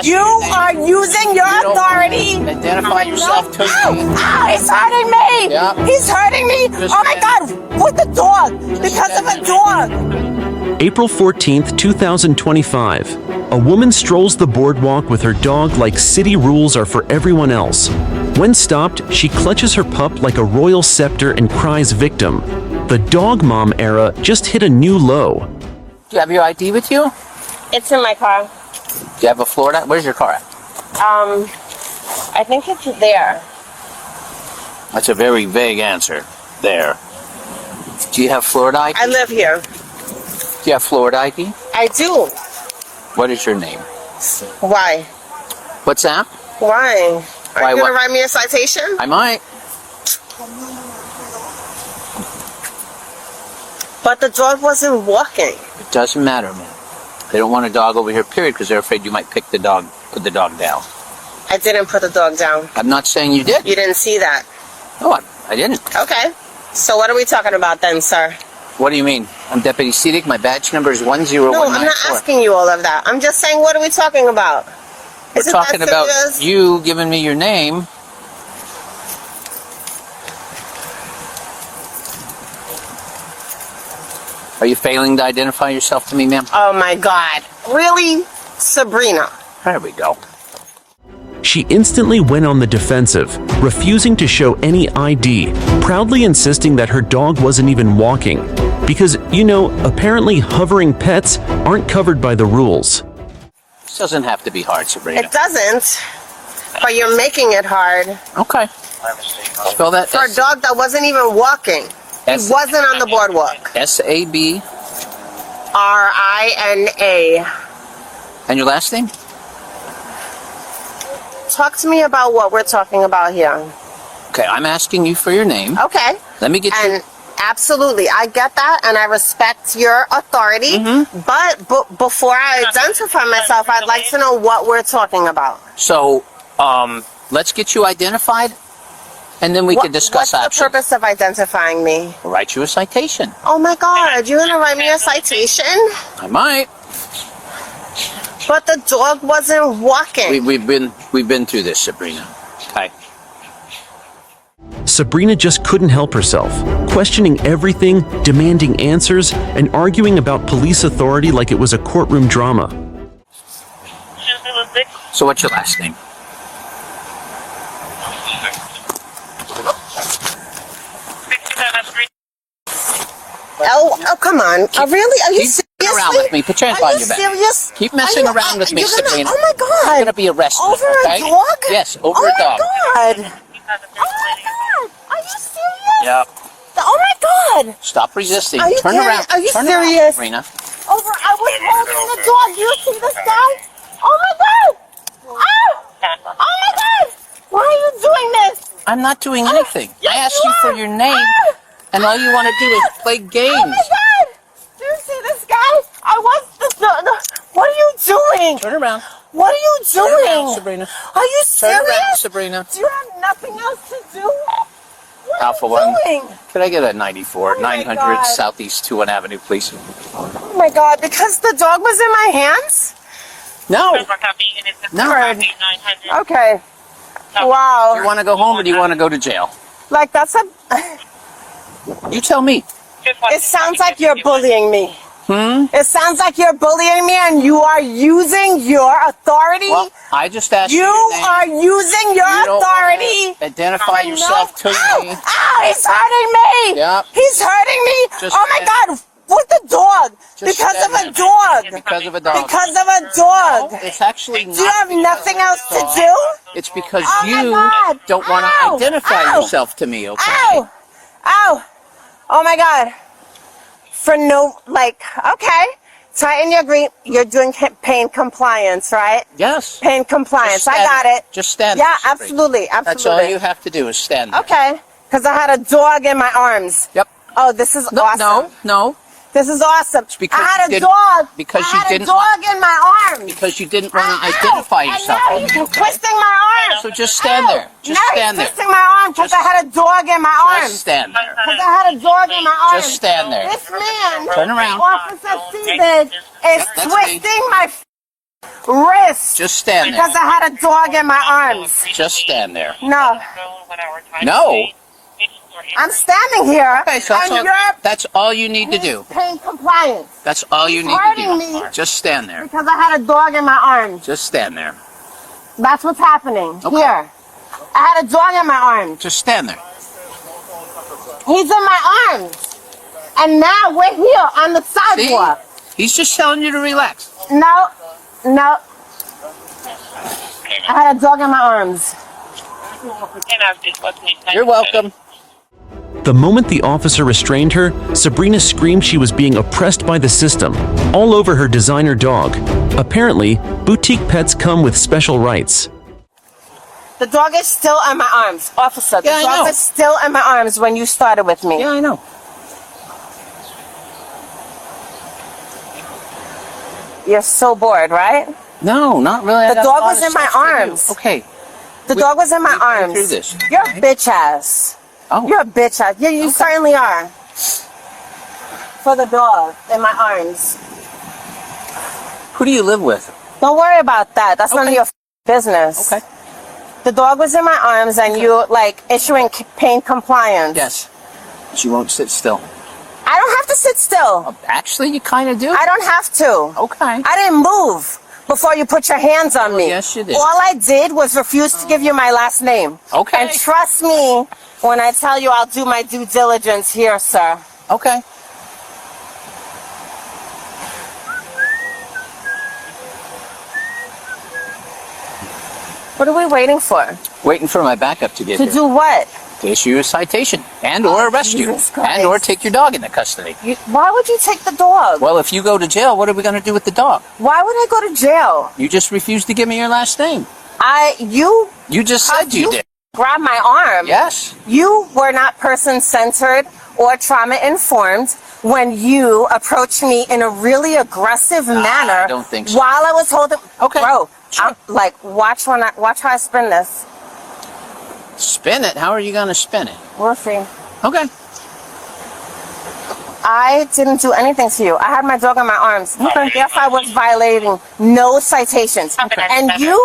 ask You your name. are using your authority. Identify yourself to me. Ow, he's hurting me. Yeah. He's hurting me. Just Oh my God, with the dog. Because of a dog. April 14th, 2025. A woman strolls the boardwalk with her dog like city rules are for everyone else. When stopped, she clutches her pup like a royal scepter and cries victim. The dog mom era just hit a new low. Do you have your ID with you? It's in my car. Do you have a Florida? Where's your car at? I think it's there. That's a very vague answer. There. Do you have Florida ID? I live here. Do you have Florida ID? I do. What is your name? Why? What's that? Why? Are Why, you gonna what? write me a citation? I might. But the dog wasn't walking. It doesn't matter, man. They don't want a dog over here, period, because they're afraid you might put the dog down. I didn't put the dog down. I'm not saying you did. You didn't see that. No, I didn't. Okay. So what are we talking about then, sir? What do you mean? I'm Deputy Cedic. My badge number is 10194. No, I'm not asking you all of that. I'm just saying, what are we talking about? We're Isn't talking that about serious? you giving me your name. Are you failing to identify yourself to me, ma'am? Oh my God. Really? Sabrina. There we go. She instantly went on the defensive, refusing to show any ID, proudly insisting that her dog wasn't even walking. Because, apparently hovering pets aren't covered by the rules. This doesn't have to be hard, Sabrina. It doesn't. But you're making it hard. Okay. Spell that. For a dog that wasn't even walking. He wasn't on the boardwalk. S-A-B. R-I-N-A. And your last name? Talk to me about what we're talking about here. Okay, I'm asking you for your name. Okay. Let me get you. And absolutely, I get that, and I respect your authority. Mm-hmm. But before I identify myself, I'd like to know what we're talking about. So, let's get you identified, and then we can discuss What's options. the purpose of identifying me? We'll write you a citation. Oh my God, you're gonna write me a citation? I might. But the dog wasn't walking. We've been through this, Sabrina. Okay. Sabrina just couldn't help herself, questioning everything, demanding answers, and arguing about police authority like it was a courtroom drama. So what's your last name? Oh, come on. Really? Are you Keep serious? messing around with me. Put your hands behind your back. Are you serious? Keep messing around with me, you're gonna, Sabrina. Oh my God. You're going to be arrested. Over okay? a dog? Yes, over oh a dog. Oh my God. Oh my God. Are you serious? Yep. Oh my God. Stop resisting. Are you Turn kidding? around. Are you Turn serious? around, Sabrina. I was holding the dog. You see this guy? Oh my God. Oh. Oh my God. Why are you doing this? I'm not doing anything. Yes, I asked you you for are. your name, and all you want to do is play games. Oh my God. Do you see this guy? What are you doing? Turn around. What are you Turn doing? around, Sabrina. Are you Turn around, serious? Sabrina. Do you have nothing else to do? What Alpha are One. you doing? Could I get a 94, Oh my 900 God. Southeast 21 Avenue, please? Oh my God, because the dog was in my hands? No. No. Okay. Wow. Do you want to go home or do you want to go to jail? Like that's a... You tell me. It sounds like you're bullying me. It sounds like you're bullying me and you are using your authority. Well, I just asked you. You are using your You don't authority. Identify yourself to me. Ow, he's hurting me. Yep. He's hurting me. Just Oh my stand- God, with the dog. Just Because of stand a there. dog. Because of a dog. Because of a dog. It's actually not. Do you have nothing else to dog. do? It's because Oh my you God. don't want to Ow. identify Ow. yourself to me, okay? Ow. Ow. Oh my God. For no, okay. Tighten your green. You're doing pain compliance, right? Yes. Pain compliance. Just I stand got there. it. Just stand Yeah, there, Sabrina. absolutely. That's all you have to do is stand there. Okay. Because I had a dog in my arms. Yep. Oh, this is awesome. No. This is awesome. because I had you a didn't- dog. because I you had didn't a dog in my arms. Because you didn't want to Ow. identify yourself. And now he's twisting my arm. So just stand there. Just now stand he's there. twisting my arm because I Just- had a dog in my Just arms. stand there. Because I had a dog in my arms. Just stand there. This man, Turn around. Officer Seabed, is That's me. twisting my Wrist. Just stand there. Because I had a dog in my arms. Just stand there. No. No. I'm standing here. Okay, so that's all you need to do. Pain compliance. That's all you need to Hurting do. me Just stand there. because I had a dog in my arms. Just stand there. That's what's happening. Okay. Here. I had a dog in my arms. Just stand there. He's in my arms. And now we're here on the sidewalk. See? He's just telling you to relax. No. No. I had a dog in my arms. You're welcome. The moment the officer restrained her, Sabrina screamed she was being oppressed by the system, all over her designer dog. Apparently, boutique pets come with special rights. The dog is still in my arms. Officer, the Yeah, I dog know. is still in my arms when you started with me. Yeah, I know. You're so bored, right? No, not really. The dog was in my arms. Okay. The dog was in my we've been arms. through this. You're a bitch ass. Oh. You're a bitch ass. Yeah, you certainly are. For the dog in my arms. Who do you live with? Don't worry about that. That's none of your business. Okay. The dog was in my arms and you like issuing pain compliance. Yes. She won't sit still. I don't have to sit still. Actually, you kind of do. I don't have to. Okay. I didn't move before you put your hands on me. Yes, you did. All I did was refuse to give you my last name. Okay. And trust me when I tell you I'll do my due diligence here, sir. Okay. What are we waiting for? Waiting for my backup to get To here. do what? To issue you a citation and or arrest you Jesus Christ. and or take your dog into custody. Why would you take the dog? Well, if you go to jail, what are we going to do with the dog? Why would I go to jail? You just refused to give me your last name. You You just said you did. grabbed my arm. Yes. You were not person-centered or trauma-informed when you approached me in a really aggressive manner. I don't think so. While I was holding. Okay. Bro, Sure. watch how I spin this. Spin it? How are you going to spin it? We're free. Okay. I didn't do anything to you. I had my dog in my arms. Okay. Yes, I was violating no citations. Okay. And you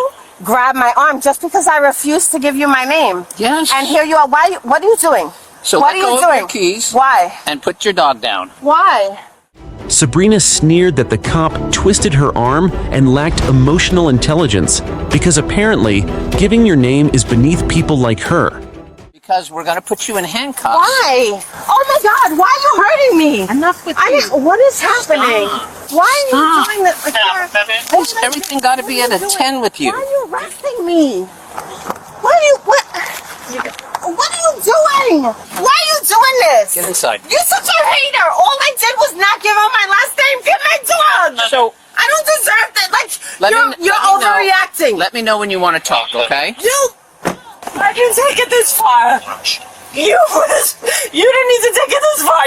grabbed my arm just because I refused to give you my name. Yes. And here you are. What are you doing? So what let are go you of doing? your keys Why? and put your dog down. Why? Sabrina sneered that the cop twisted her arm and lacked emotional intelligence because apparently giving your name is beneath people like her. Because we're going to put you in handcuffs. Why? Oh my God! Why are you hurting me? Enough with you. What is happening? Why are you doing this? Why's everything got to be at a 10 with you? Why are you arresting me? What are you doing? Why are you doing this? Get inside. You're such a hater. All I did was not give him my last name. Get my dog. So I don't deserve that. let You're me know. overreacting. Let me know when you want to talk, okay? I didn't take it this far. You didn't need to take it this far.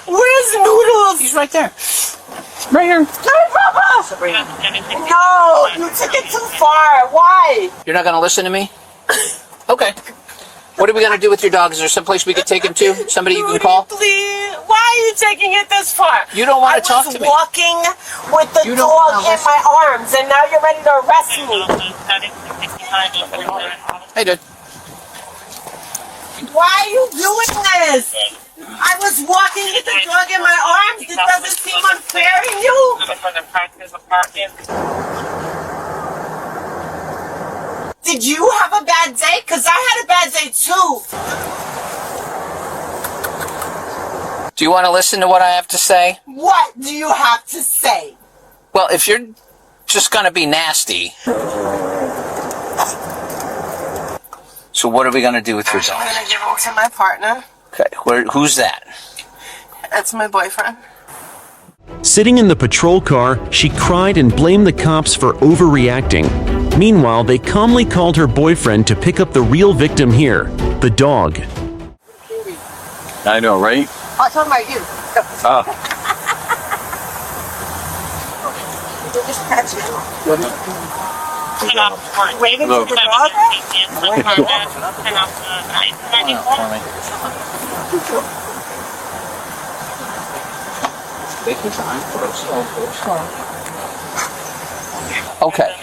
Where's Noodles? He's right there. Right here. Hey, Papa. No, you took it too far. Why? You're not going to listen to me? Okay. What are we going to do with your dog? Is there someplace we could take him to? Somebody you can call? Please. Why are you taking it this far? You don't want to talk to me. I was walking with the You don't dog wanna in my arms, and now you're ready to arrest me. Hey, dude. Why are you doing this? I was walking with the dog in my arms. This doesn't seem unfair to you. Did you have a bad day? Because I had a bad day too. Do you want to listen to what I have to say? What do you have to say? Well, if you're just going to be nasty. So what are we going to do with your dog? I'm going to give him to my partner. Okay, who's that? That's my boyfriend. Sitting in the patrol car, she cried and blamed the cops for overreacting. Meanwhile, they calmly called her boyfriend to pick up the real victim here, the dog. I know, right? Oh, I'm talking about you. Oh. Did just catch you. Waving to the dog? Take your time. Okay.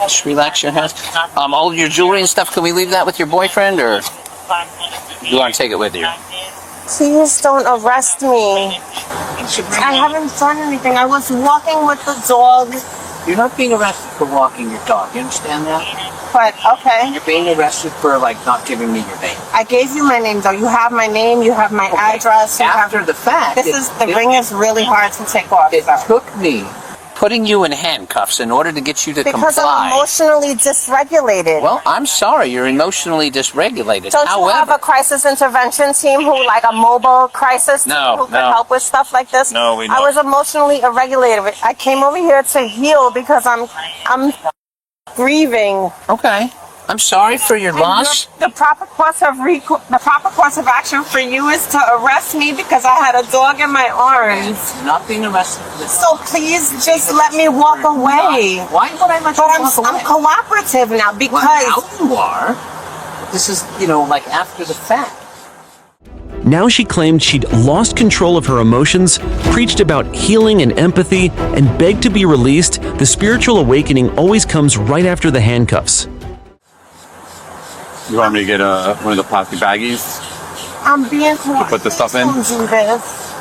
Just relax your hands. All your jewelry and stuff, can we leave that with your boyfriend, or you want to take it with you? Please don't arrest me. I haven't done anything. I was walking with the dog. You're not being arrested for walking your dog. You understand that? But, okay. You're being arrested for, like, not giving me your name. I gave you my name, though. You have my name. You have my address. After the fact. The ring is really hard to take off. It took me putting you in handcuffs in order to get you to comply. Because I'm emotionally dysregulated. Well, I'm sorry, you're emotionally dysregulated. Don't you have a crisis intervention team who, like a mobile crisis team who can help with stuff like this? No, we don't. I was emotionally irregulated. I came over here to heal because I'm grieving. Okay. I'm sorry for your loss. The proper course of action for you is to arrest me because I had a dog in my arms. You're not being arrested for this. So please just let me walk away. Why would I let you walk away? I'm cooperative now because... Well, now you are. This is, like after the fact. Now she claimed she'd lost control of her emotions, preached about healing and empathy, and begged to be released. The spiritual awakening always comes right after the handcuffs. You want me to get one of the plastic baggies? I'm being cooperative. Put the stuff in? Don't do this.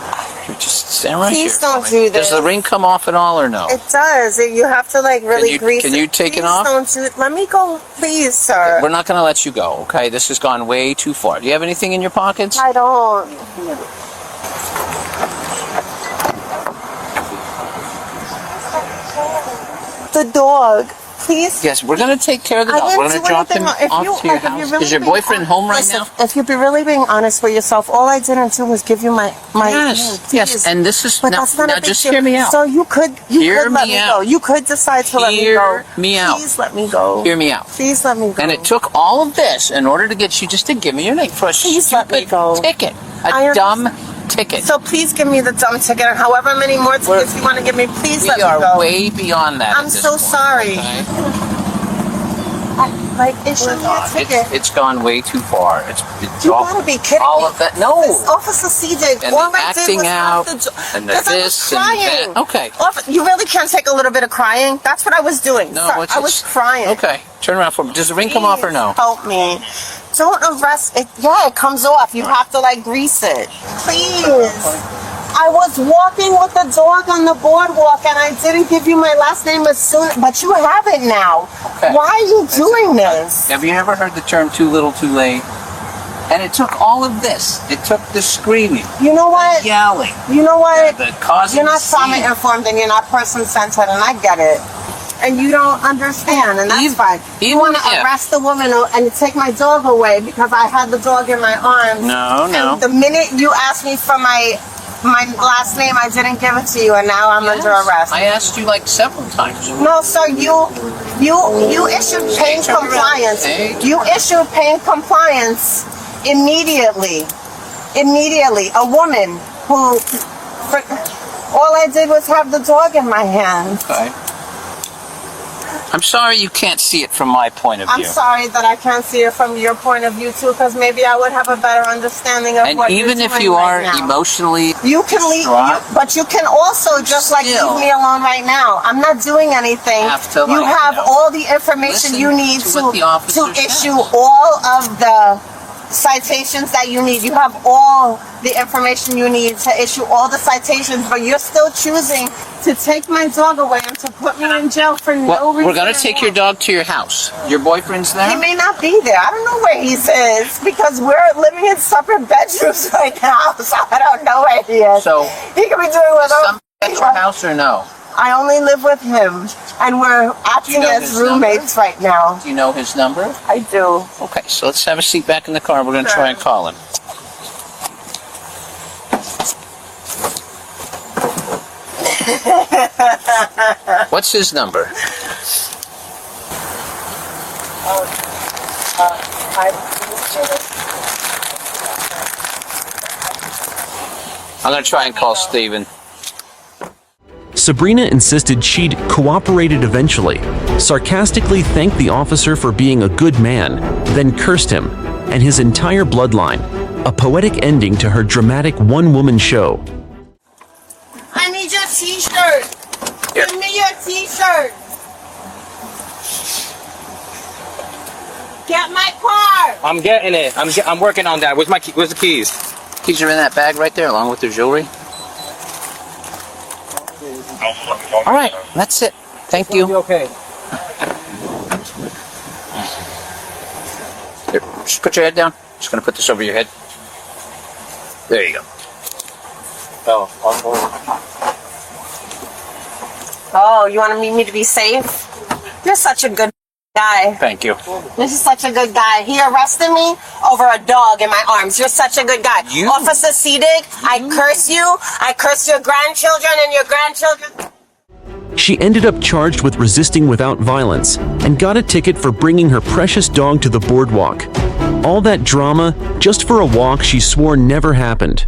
Just stand right here. Please don't do this. Does the ring come off at all or no? It does. You have to really grease it. Can you take it off? Please don't do it. Let me go, please, sir. We're not going to let you go, okay? This has gone way too far. Do you have anything in your pockets? I don't. The dog. Please. Yes, we're going to take care of the dog. We're going to drop him off to your house. Is your boyfriend home right now? If you're really being honest with yourself, all I didn't do was give you my Yes, and this is... But that's not a big just deal. hear me out. So you could let me go. You could decide to let me go. Hear me out. Please let me go. Hear me out. Please let me go. And it took all of this in order to get you just to give me your name for a stupid ticket. A dumb ticket. So please give me the dumb ticket, and however many more tickets you want to give me, please let me go. We are way beyond that. I'm so sorry. Okay? Issue me a ticket. It's gone way too far. You gotta be kidding all me. Of that. No. Officer CJ, and all the I did acting was out, and and this and that. Okay. You really can't take a little bit of crying? That's what I was doing. No, I was crying. Okay. Turn around for me. Does the ring come off or no? Help me. Don't arrest it. Yeah, it comes off. You have to grease it. Please. I was walking with the dog on the boardwalk and I didn't give you my last name as soon, but you have it now. Okay. Why are you doing this? Have you ever heard the term too little too late? And it took all of this. It took the screaming. You know what? The yelling. You know what? The causing. You're not trauma informed and you're not person centered, and I get it. And you don't understand, and that's fine. You want to arrest the woman and take my dog away because I had the dog in my arms. No. And the minute you asked me for my last name, I didn't give it to you, and now I'm under arrest. I asked you several times. No, sir, you issued pain compliance. You issued pain compliance immediately. Immediately. A woman who, all I did was have the dog in my hand. Okay. I'm sorry you can't see it from my point of view. I'm sorry that I can't see it from your point of view too, because maybe I would have a better understanding of what you're doing. And even if you are emotionally you can leave, but you can also just leave me alone right now. I'm not doing anything. You have all the information you need to issue all of the citations that you need. You have all the information you need to issue all the citations, but you're still choosing to take my dog away and to put me in jail for no reason. We're going to take your dog to your house. Your boyfriend's there? He may not be there. I don't know where he is because we're living in separate bedrooms right now, so I don't know where he is. So he could be doing whatever. At your house or no? I only live with him, and we're acting as roommates right now. Do you know his number? I do. Okay, so let's have a seat back in the car. We're going to try and call him. What's his number? I'm going to try and call Steven. Sabrina insisted she'd cooperated eventually, sarcastically thanked the officer for being a good man, then cursed him and his entire bloodline, a poetic ending to her dramatic one-woman show. I need your t-shirt. Give me your t-shirt. Get my car. I'm getting it. I'm working on that. Where's the keys? Keys are in that bag right there, along with the jewelry. All right, that's it. Thank you. Okay. Here, just put your head down. Just gonna put this over your head. There you go. Oh, you want me to be safe? You're such a good guy. Thank you. This is such a good guy. He arrested me over a dog in my arms. You're such a good guy. Officer Sedig, I curse you. I curse your grandchildren and your grandchildren. She ended up charged with resisting without violence and got a ticket for bringing her precious dog to the boardwalk. All that drama just for a walk she swore never happened.